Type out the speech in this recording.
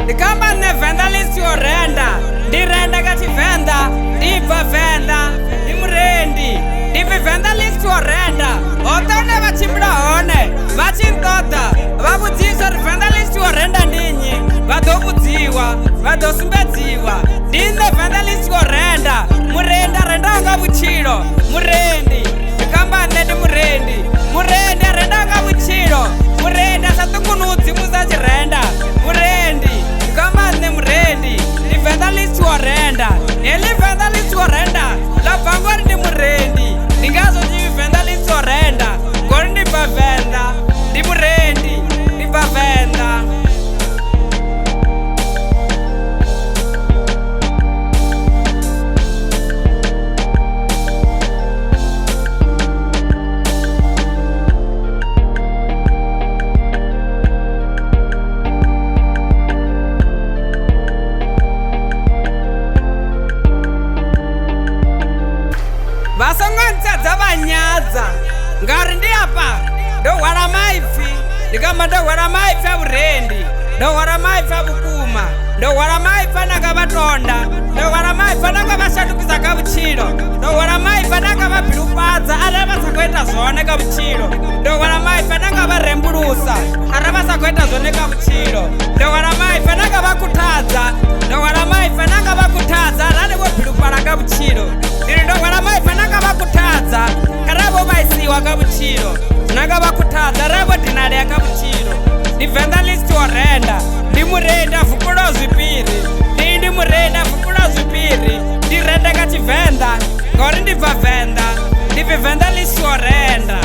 ndikamba nevenda lisiorenda ndirenda kachivenda ndibva venda ndimurendi ndivi venda lisiorenda otone vachimbida hone vachintoda vabudziwa ri venda lisiorenda ndinyi vadobudziwa vadosumbedziwa ndine venda lisiorenda murenda rendanga vuchilo murendi ndikamba nedi murendi arendanga vuchilo murendi asatungunudzi musachirenda murendi ndikamba ne murendi livenda lisiorenda elivenda lisiorenda labvangori ndi murendi ndingazochivi venda lisiorenda ngori ndibva venda ndi murendi ndibva venda vasongonitsedza vanyadza ngari ndiapa ndohwara maipfi ndikamba ndohwara maipfi avurendi ndohwara maipfi avukuma ndohwara maipfi ananga vatonda ndohwara maipfi ananga vashatukisa kavuchilo ndohwara maipfi ananga vabhilupadza ari vasakuita zvone kavuchilo ndohwara maipfi ananga varembulusa ari vasakuita zvone kavuchilo ndohwara maipfi ananga vakutadza ndohwara maipfi ananga vakutadza ari ane vobhilupara kavuchilo ndiri ndohwara maipfi ananga vakutadza karavo vaisiwa kavuchilo nanga vakutadza ravo dhinari yakavuchilo ndivenda lisiorenda ndimurendi avhukulo zvipiri ndi murendi avhukulo zvipiri ndirenda kachivenda ngori ndibva venda ndivi venda lisiorenda